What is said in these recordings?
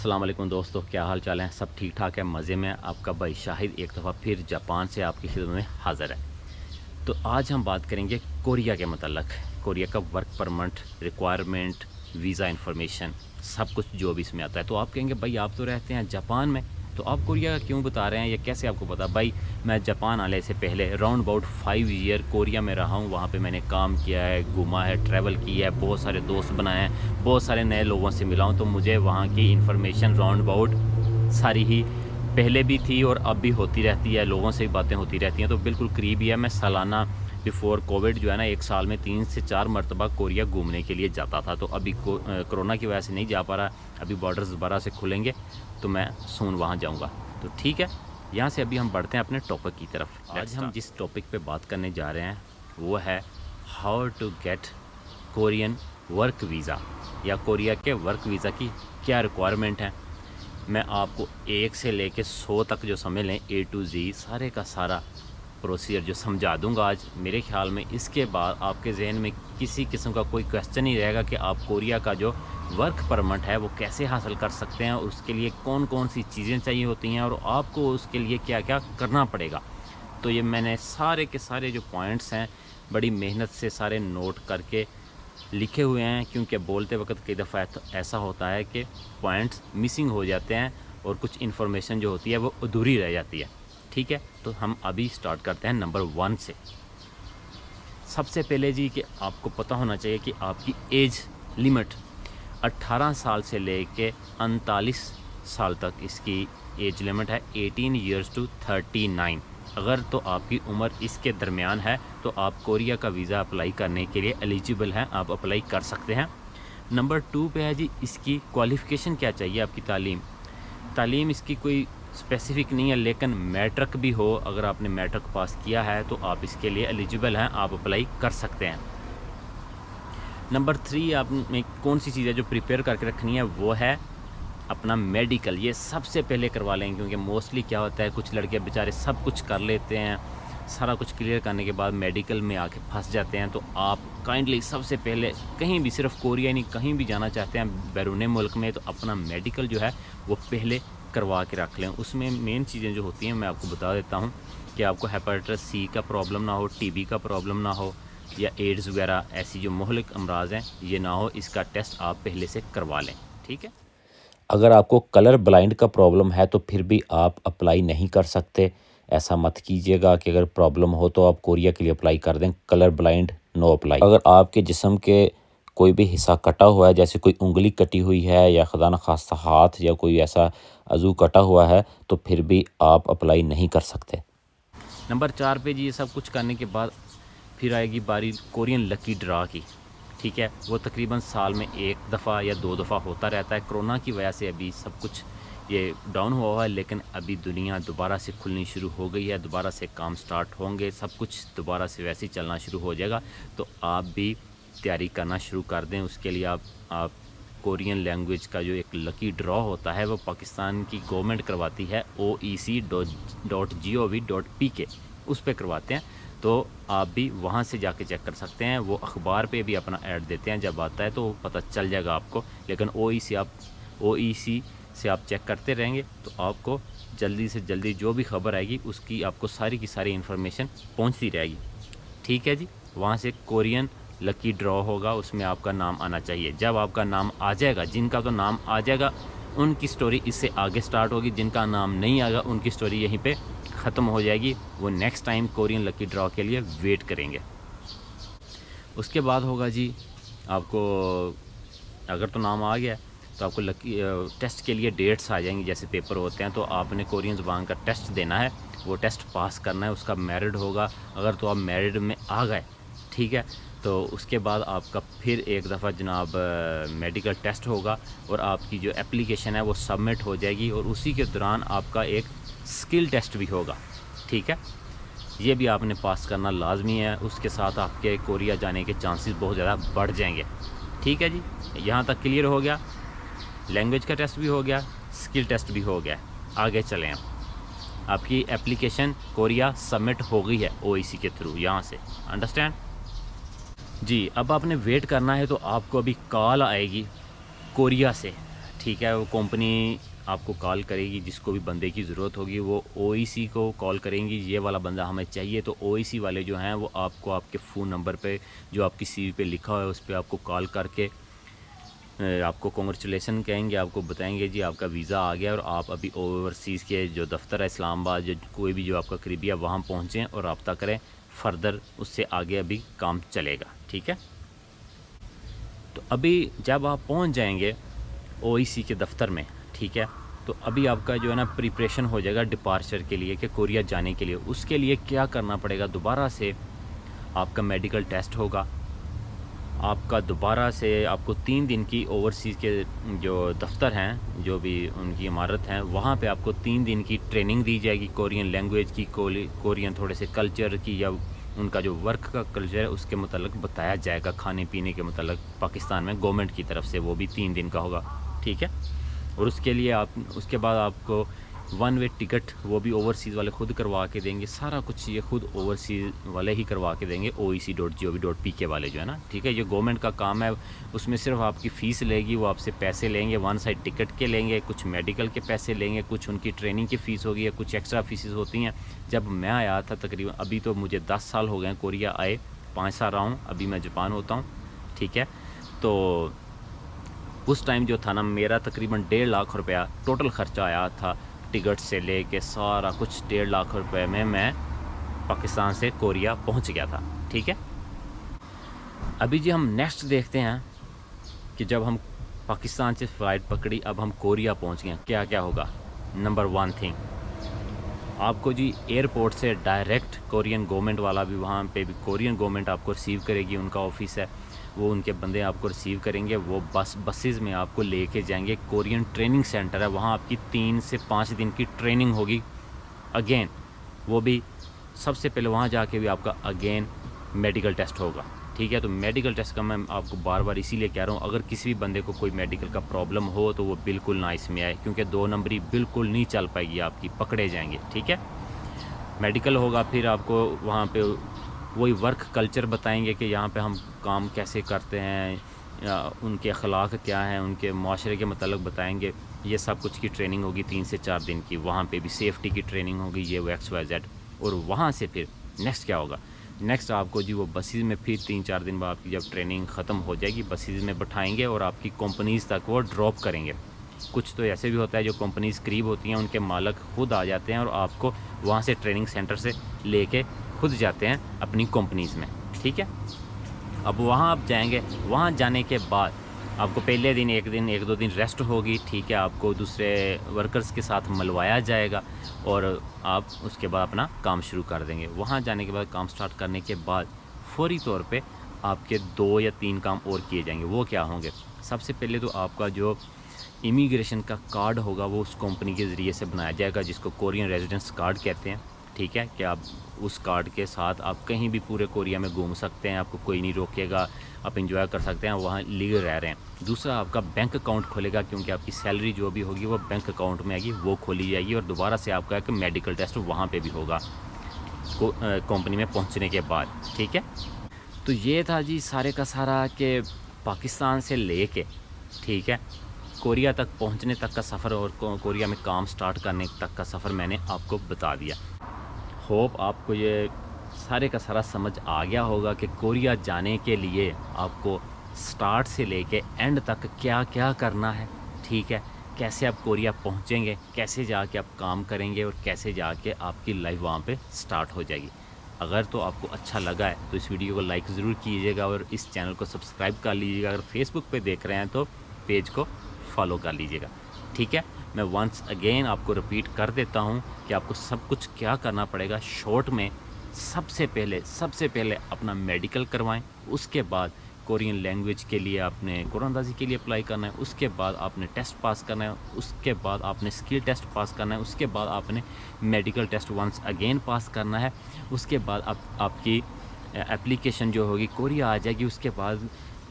अस्सलाम वालेकुम दोस्तों, क्या हाल चाल है। सब ठीक ठाक है, मज़े में। आपका भाई शाहिद एक दफ़ा फिर जापान से आपकी खिदमत में हाज़िर है। तो आज हम बात करेंगे कोरिया के मतलब, कोरिया का work permit, requirement, visa information, सब कुछ जो भी इसमें आता है। तो आप कहेंगे भाई आप तो रहते हैं जापान में, तो आप कोरिया का क्यों बता रहे हैं, या कैसे आपको पता। भाई मैं जापान आने से पहले राउंड अबाउट 5 ईयर कोरिया में रहा हूँ। वहाँ पे मैंने काम किया है, घूमा है, ट्रैवल किया है, बहुत सारे दोस्त बनाए हैं, बहुत सारे नए लोगों से मिला हूँ। तो मुझे वहाँ की इन्फॉर्मेशन राउंड अबाउट सारी ही पहले भी थी और अब भी होती रहती है, लोगों से बातें होती रहती हैं। तो बिल्कुल करीब ही है। मैं सालाना बिफ़ोर कोविड जो है ना, एक साल में 3 से 4 मरतबा कोरिया घूमने के लिए जाता था। तो अभी कोरोना की वजह से नहीं जा पा रहा। अभी बॉर्डर्स दोबारा से खुलेंगे तो मैं सून वहाँ जाऊँगा। तो ठीक है, यहाँ से अभी हम बढ़ते हैं अपने टॉपिक की तरफ। आज हम जिस टॉपिक पे बात करने जा रहे हैं वो है how to get Korean work visa, या कोरिया के वर्क वीज़ा की क्या रिक्वायरमेंट है। मैं आपको 1 से लेके 100 तक जो समझ लें A to Z सारे का सारा प्रोसीजर जो समझा दूंगा आज। मेरे ख्याल में इसके बाद आपके जहन में किसी किस्म का कोई क्वेश्चन नहीं रहेगा कि आप कोरिया का जो वर्क परमिट है वो कैसे हासिल कर सकते हैं, उसके लिए कौन कौन सी चीज़ें चाहिए होती हैं और आपको उसके लिए क्या क्या करना पड़ेगा। तो ये मैंने सारे के सारे जो पॉइंट्स हैं बड़ी मेहनत से सारे नोट करके लिखे हुए हैं, क्योंकि बोलते वक्त कई दफ़ा ऐसा होता है कि पॉइंट्स मिसिंग हो जाते हैं और कुछ इन्फॉर्मेशन जो होती है वो अधूरी रह जाती है। ठीक है, तो हम अभी स्टार्ट करते हैं नंबर 1 से। सबसे पहले जी कि आपको पता होना चाहिए कि आपकी एज लिमिट 18 साल से लेके 39 साल तक इसकी एज लिमिट है, 18 ईयर्स टू 39। अगर तो आपकी उम्र इसके दरमियान है तो आप कोरिया का वीज़ा अप्लाई करने के लिए एलिजिबल हैं, आप अप्लाई कर सकते हैं। नंबर 2 पे है जी इसकी क्वालिफ़िकेशन क्या चाहिए। आपकी तालीम इसकी कोई स्पेसिफ़िक नहीं है, लेकिन मैट्रिक भी हो, अगर आपने मैट्रिक पास किया है तो आप इसके लिए एलिजिबल हैं, आप अप्लाई कर सकते हैं। नंबर 3 आपने कौन सी चीज़ है जो प्रिपेयर करके रखनी है, वो है अपना मेडिकल। ये सबसे पहले करवा लें, क्योंकि मोस्टली क्या होता है कुछ लड़के बेचारे सब कुछ कर लेते हैं, सारा कुछ क्लियर करने के बाद मेडिकल में आके फंस जाते हैं। तो आप काइंडली सबसे पहले कहीं भी, सिर्फ कोरिया नहीं कहीं भी जाना चाहते हैं बैरूने मुल्क में, तो अपना मेडिकल जो है वो पहले करवा के रख लें। उसमें मेन चीज़ें जो होती हैं मैं आपको बता देता हूँ कि आपको हेपेटाइटिस सी का प्रॉब्लम ना हो, टीबी का प्रॉब्लम ना हो, या एड्स वगैरह ऐसी जो मुहलिक अमराज हैं ये ना हो। इसका टेस्ट आप पहले से करवा लें। ठीक है, अगर आपको कलर ब्लाइंड का प्रॉब्लम है तो फिर भी आप अप्लाई नहीं कर सकते। ऐसा मत कीजिएगा कि अगर प्रॉब्लम हो तो आप कोरिया के लिए अप्लाई कर दें। Colour blind know apply. अगर आपके जिस्म के कोई भी हिस्सा कटा हुआ है, जैसे कोई उंगली कटी हुई है या खुदा न खास्ता हाथ या कोई ऐसा अज़ू कटा हुआ है, तो फिर भी आप अप्लाई नहीं कर सकते। नंबर 4 पे जी ये सब कुछ करने के बाद फिर आएगी बारी कोरियन लकी ड्रा की। ठीक है, वो तकरीबन साल में 1 दफ़ा या 2 दफ़ा होता रहता है। कोरोना की वजह से अभी सब कुछ ये डाउन हुआ है, लेकिन अभी दुनिया दोबारा से खुलनी शुरू हो गई है, दोबारा से काम स्टार्ट होंगे, सब कुछ दोबारा से वैसे ही चलना शुरू हो जाएगा। तो आप भी तैयारी करना शुरू कर दें। उसके लिए आप कोरियन लैंग्वेज का जो एक लकी ड्रॉ होता है वो पाकिस्तान की गवर्नमेंट करवाती है, oec.gov.pk उस पर करवाते हैं। तो आप भी वहाँ से जाके चेक कर सकते हैं। वो अखबार पे भी अपना ऐड देते हैं, जब आता है तो पता चल जाएगा आपको। लेकिन OEC से आप चेक करते रहेंगे तो आपको जल्दी से जल्दी जो भी खबर आएगी उसकी आपको सारी की सारी इन्फॉर्मेशन पहुँचती रहेगी। ठीक है जी, वहाँ से कोरियन लकी ड्रॉ होगा, उसमें आपका नाम आना चाहिए। जब आपका नाम आ जाएगा, जिनका तो नाम आ जाएगा उनकी स्टोरी इससे आगे स्टार्ट होगी, जिनका नाम नहीं आएगा उनकी स्टोरी यहीं पे ख़त्म हो जाएगी। वो next time Korean lucky draw के लिए वेट करेंगे। उसके बाद होगा जी आपको, अगर तो नाम आ गया तो आपको लकी टेस्ट के लिए डेट्स आ जाएंगी, जैसे पेपर होते हैं। तो आपने कोरियन ज़बान का टेस्ट देना है, वो टेस्ट पास करना है, उसका मेरिट होगा। अगर तो आप मेरिट में आ गए, ठीक है, तो उसके बाद आपका फिर एक दफ़ा जनाब मेडिकल टेस्ट होगा और आपकी जो एप्लीकेशन है वो सबमिट हो जाएगी, और उसी के दौरान आपका एक स्किल टेस्ट भी होगा। ठीक है, ये भी आपने पास करना लाजमी है। उसके साथ आपके कोरिया जाने के चांसेस बहुत ज़्यादा बढ़ जाएंगे। ठीक है जी, यहाँ तक क्लियर हो गया। लैंग्वेज का टेस्ट भी हो गया, स्किल टेस्ट भी हो गया। आगे चलें हम। आपकी एप्लीकेशन कोरिया सबमिट हो गई है OEC के थ्रू, यहाँ से अंडरस्टैंड जी। अब आपने वेट करना है, तो आपको अभी कॉल आएगी कोरिया से। ठीक है। वो कंपनी आपको कॉल करेगी, जिसको भी बंदे की ज़रूरत होगी वो ओईसी को कॉल करेंगी, ये वाला बंदा हमें चाहिए। तो ओईसी वाले जो हैं वो आपको आपके फ़ोन नंबर पे जो आपकी सीवी पे लिखा हुआ है उस पर आपको कॉल करके आपको कॉन्ग्रेचुलेसन कहेंगे, आपको बताएंगे जी आपका वीज़ा आ गया और आप अभी ओवरसीज़ के जो दफ्तर है इस्लामाबाद, जो कोई भी जो आपका करीबी है वहाँ पहुँचें और रब्ता करें। फ़र्दर उससे आगे अभी काम चलेगा, ठीक है। तो अभी जब आप पहुँच जाएंगे ओईसी के दफ्तर में, ठीक है, तो अभी आपका जो है ना प्रिपरेशन हो जाएगा डिपार्चर के लिए कि कोरिया जाने के लिए। उसके लिए क्या करना पड़ेगा, दोबारा से आपका मेडिकल टेस्ट होगा, आपका दोबारा से आपको 3 दिन की ओवरसीज़ के जो दफ्तर हैं, जो भी उनकी इमारत हैं, वहाँ पे आपको 3 दिन की ट्रेनिंग दी जाएगी कोरियन लैंग्वेज की, कोरियन थोड़े से कल्चर की, या उनका जो वर्क का कल्चर है उसके मतलब बताया जाएगा, खाने पीने के मतलब पाकिस्तान में गवर्नमेंट की तरफ से, वो भी 3 दिन का होगा, ठीक है। और उसके लिए उसके बाद आपको 1 वे टिकट वो भी ओवरसीज़ वाले ख़ुद करवा के देंगे, सारा कुछ ये खुद ओवरसीज़ वाले ही करवा के देंगे, oec.gov.pk वाले जो है ना, ठीक है। ये गवर्नमेंट का काम है, उसमें सिर्फ आपकी फ़ीस लेगी, वो आपसे पैसे लेंगे, 1 साइड टिकट के लेंगे, कुछ मेडिकल के पैसे लेंगे, कुछ उनकी ट्रेनिंग की फ़ीस होगी, कुछ एक्स्ट्रा फ़ीसेस होती हैं। जब मैं आया था तकरीबन, अभी तो मुझे 10 साल हो गए हैं कोरिया आए, 5 साल रहा हूँ, अभी मैं जापान होता हूँ, ठीक है। तो उस टाइम जो था ना, मेरा तकरीबन 1.5 लाख रुपया टोटल ख़र्चा आया था, टिकट से लेके सारा कुछ 1.5 लाख रुपए में मैं पाकिस्तान से कोरिया पहुंच गया था, ठीक है। अभी जी हम नेक्स्ट देखते हैं कि जब हम पाकिस्तान से फ़्लाइट पकड़ी, अब हम कोरिया पहुंच गए, क्या क्या होगा। नंबर 1 थिंग, आपको जी एयरपोर्ट से डायरेक्ट कोरियन गवर्नमेंट वाला भी, वहाँ पे भी कोरियन गवर्नमेंट आपको रिसीव करेगी, उनका ऑफिस है, वो उनके बंदे आपको रिसीव करेंगे, वो बसेस में आपको लेके जाएंगे। कोरियन ट्रेनिंग सेंटर है, वहाँ आपकी 3 से 5 दिन की ट्रेनिंग होगी अगेन। वो भी सबसे पहले वहाँ जाके भी आपका अगेन मेडिकल टेस्ट होगा, ठीक है। तो मेडिकल टेस्ट का मैं आपको बार बार इसीलिए कह रहा हूँ, अगर किसी भी बंदे को कोई मेडिकल का प्रॉब्लम हो तो वो बिल्कुल ना इसमें आए, क्योंकि 2 नंबरी बिल्कुल नहीं चल पाएगी आपकी, पकड़े जाएंगे, ठीक है। मेडिकल होगा, फिर आपको वहाँ पे वही वर्क कल्चर बताएंगे कि यहाँ पे हम काम कैसे करते हैं, या उनके अखलाक क्या हैं, उनके माशरे के मतलब बताएंगे। ये सब कुछ की ट्रेनिंग होगी 3 से 4 दिन की, वहाँ पे भी सेफ्टी की ट्रेनिंग होगी, ये वो XYZ। और वहाँ से फिर नेक्स्ट क्या होगा, नेक्स्ट आपको जी वो बसेस में फिर 3-4 दिन बाद आपकी जब ट्रेनिंग ख़त्म हो जाएगी, बसेस में बैठाएंगे और आपकी कंपनीज़ तक वो ड्रॉप करेंगे। कुछ तो ऐसे भी होता है जो कंपनीज़ करीब होती हैं, उनके मालिक खुद आ जाते हैं और आपको वहाँ से ट्रेनिंग सेंटर से लेके खुद जाते हैं अपनी कंपनीज़ में, ठीक है। अब वहाँ आप जाएंगे, वहाँ जाने के बाद आपको पहले दिन 1-2 दिन रेस्ट होगी, ठीक है। आपको दूसरे वर्कर्स के साथ मिलवाया जाएगा और आप उसके बाद अपना काम शुरू कर देंगे। वहाँ जाने के बाद काम स्टार्ट करने के बाद फौरी तौर पे आपके 2 या 3 काम और किए जाएंगे। वो क्या होंगे, सबसे पहले तो आपका जो इमिग्रेशन का कार्ड होगा वो उस कंपनी के ज़रिए से बनाया जाएगा, जिसको कोरियन रेजिडेंस कार्ड कहते हैं, ठीक है। कि आप उस कार्ड के साथ आप कहीं भी पूरे कोरिया में घूम सकते हैं, आपको कोई नहीं रोकेगा, आप एंजॉय कर सकते हैं, वहाँ लीगल रह रहे हैं। दूसरा आपका बैंक अकाउंट खोलेगा, क्योंकि आपकी सैलरी जो भी होगी वो बैंक अकाउंट में आएगी, वो खोली जाएगी। और दोबारा से आपका एक मेडिकल टेस्ट वहाँ पे भी होगा कंपनी में पहुँचने के बाद, ठीक है। तो ये था जी सारे का सारा कि पाकिस्तान से ले के, ठीक है, कोरिया तक पहुँचने तक का सफ़र और कोरिया में काम स्टार्ट करने तक का सफ़र मैंने आपको बता दिया। होप आपको ये सारे का सारा समझ आ गया होगा कि कोरिया जाने के लिए आपको स्टार्ट से लेके एंड तक क्या क्या करना है, ठीक है। कैसे आप कोरिया पहुंचेंगे, कैसे जाके आप काम करेंगे और कैसे जाके आपकी लाइफ वहाँ पे स्टार्ट हो जाएगी। अगर तो आपको अच्छा लगा है तो इस वीडियो को लाइक ज़रूर कीजिएगा और इस चैनल को सब्सक्राइब कर लीजिएगा। अगर फेसबुक पे देख रहे हैं तो पेज को फॉलो कर लीजिएगा, ठीक है। मैं वंस अगेन आपको रिपीट कर देता हूँ कि आपको सब कुछ क्या करना पड़ेगा शॉर्ट में। सबसे पहले अपना मेडिकल करवाएं, उसके बाद कोरियन लैंग्वेज के लिए आपने कुरानदाजी के लिए अप्लाई करना है, उसके बाद आपने टेस्ट पास करना है, उसके बाद आपने स्किल टेस्ट पास करना है, उसके बाद आपने मेडिकल टेस्ट वंस अगेन पास करना है। उसके बाद आपकी एप्लीकेशन जो होगी कोरिया आ जाएगी। उसके बाद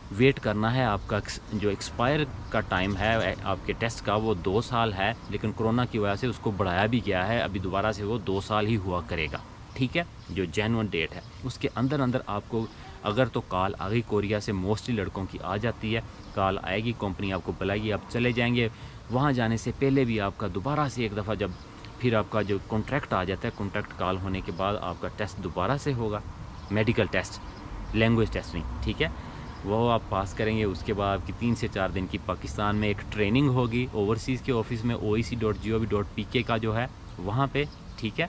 वेट करना है, आपका जो एक्सपायर का टाइम है आपके टेस्ट का वो 2 साल है, लेकिन कोरोना की वजह से उसको बढ़ाया भी गया है, अभी दोबारा से वो 2 साल ही हुआ करेगा, ठीक है। जो जेन्युइन डेट है उसके अंदर आपको अगर तो कॉल आ गई कोरिया से, मोस्टली लड़कों की आ जाती है, कॉल आएगी, कंपनी आपको बुलाएगी, आप चले जाएंगे। वहाँ जाने से पहले भी आपका दोबारा से एक दफ़ा जब फिर आपका जो कॉन्ट्रैक्ट आ जाता है, कॉन्ट्रैक्ट कॉल होने के बाद आपका टेस्ट दोबारा से होगा, मेडिकल टेस्ट, लैंग्वेज टेस्ट नहीं, ठीक है, वो आप पास करेंगे। उसके बाद आपकी 3 से 4 दिन की पाकिस्तान में एक ट्रेनिंग होगी ओवरसीज़ के ऑफिस में, oec.gov.pk का जो है वहाँ पे, ठीक है।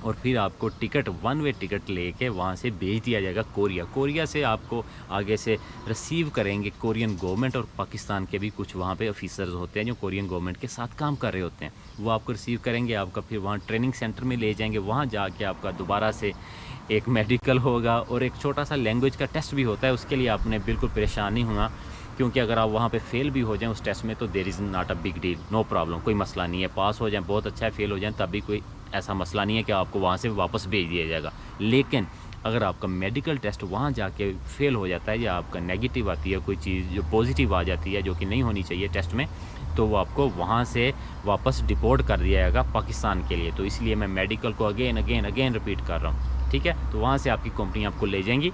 और फिर आपको टिकट, 1 वे टिकट लेके वहाँ से भेज दिया जाएगा कोरिया। कोरिया से आपको आगे से रिसीव करेंगे कोरियन गवर्नमेंट, और पाकिस्तान के भी कुछ वहाँ पे ऑफिसर्स होते हैं जो कोरियन गवर्नमेंट के साथ काम कर रहे होते हैं, वो आपको रिसीव करेंगे, आपका फिर वहाँ ट्रेनिंग सेंटर में ले जाएंगे। वहाँ जाके आपका दोबारा से एक मेडिकल होगा और एक छोटा सा लैंग्वेज का टेस्ट भी होता है। उसके लिए आपने बिल्कुल परेशान नहीं होना, क्योंकि अगर आप वहाँ पे फेल भी हो जाएं उस टेस्ट में तो there is not a big deal, no problem, कोई मसला नहीं है। पास हो जाएं बहुत अच्छा है, फेल हो जाएं तब भी कोई ऐसा मसला नहीं है कि आपको वहाँ से वापस भेज दिया जाएगा। लेकिन अगर आपका मेडिकल टेस्ट वहाँ जाके फेल हो जाता है या आपका नेगेटिव आती है कोई चीज़ जो पॉजिटिव आ जाती है, जो कि नहीं होनी चाहिए टेस्ट में, तो वो आपको वहाँ से वापस डिपोर्ट कर दिया जाएगा पाकिस्तान के लिए। तो इसलिए मैं मेडिकल को अगेन रिपीट कर रहा हूँ, ठीक है। तो वहाँ से आपकी कंपनी आपको ले जाएंगी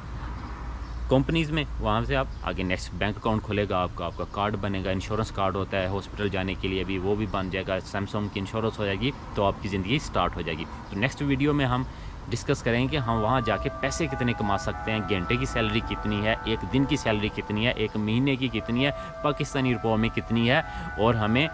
कंपनीज़ में, वहाँ से आप आगे नेक्स्ट बैंक अकाउंट खुलेगा, आपका कार्ड बनेगा, इंश्योरेंस कार्ड होता है हॉस्पिटल जाने के लिए भी, वो भी बन जाएगा, सैमसंग की इंश्योरेंस हो जाएगी, तो आपकी ज़िंदगी स्टार्ट हो जाएगी। तो नेक्स्ट वीडियो में हम डिस्कस करेंगे कि हम वहाँ जाके पैसे कितने कमा सकते हैं, घंटे की सैलरी कितनी है, एक दिन की सैलरी कितनी है, एक महीने की कितनी है, पाकिस्तानी रुपयों में कितनी है, और हमें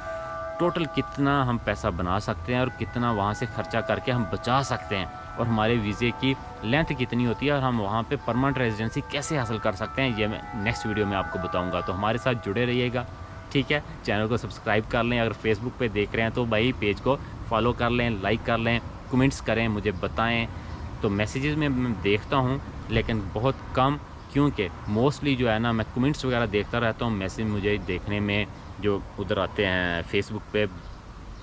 टोटल कितना हम पैसा बना सकते हैं और कितना वहाँ से खर्चा करके हम बचा सकते हैं, और हमारे वीज़े की लेंथ कितनी होती है, और हम वहाँ पे परमानेंट रेजिडेंसी कैसे हासिल कर सकते हैं, ये मैं नेक्स्ट वीडियो में आपको बताऊंगा। तो हमारे साथ जुड़े रहिएगा, ठीक है। चैनल को सब्सक्राइब कर लें, अगर फेसबुक पे देख रहे हैं तो भाई पेज को फॉलो कर लें, लाइक कर लें, कमेंट्स करें, मुझे बताएं। तो मैसेजेस में मैं देखता हूँ लेकिन बहुत कम, क्योंकि मोस्टली जो है ना मैं कमेंट्स वगैरह देखता रहता हूँ, मैसेज मुझे देखने में जो उधर आते हैं फेसबुक पे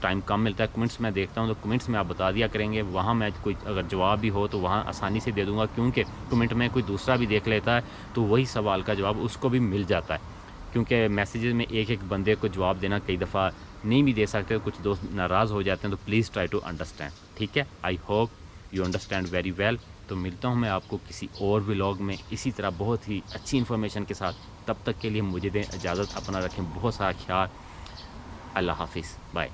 टाइम कम मिलता है। कमेंट्स मैं देखता हूँ तो कमेंट्स में आप बता दिया करेंगे, वहाँ मैं कोई अगर जवाब भी हो तो वहाँ आसानी से दे दूँगा, क्योंकि कमेंट में कोई दूसरा भी देख लेता है तो वही सवाल का जवाब उसको भी मिल जाता है। क्योंकि मैसेजेस में एक बंदे को जवाब देना कई दफ़ा नहीं भी दे सकते, कुछ दोस्त नाराज़ हो जाते हैं, तो प्लीज़ ट्राई टू अंडरस्टैंड, ठीक है। I hope you understand very well. तो मिलता हूँ मैं आपको किसी और व्लॉग में इसी तरह बहुत ही अच्छी इन्फॉर्मेशन के साथ। तब तक के लिए मुझे दें इजाज़त, अपना रखें बहुत सारा ख्याल। अल्लाह हाफिज़, बाय।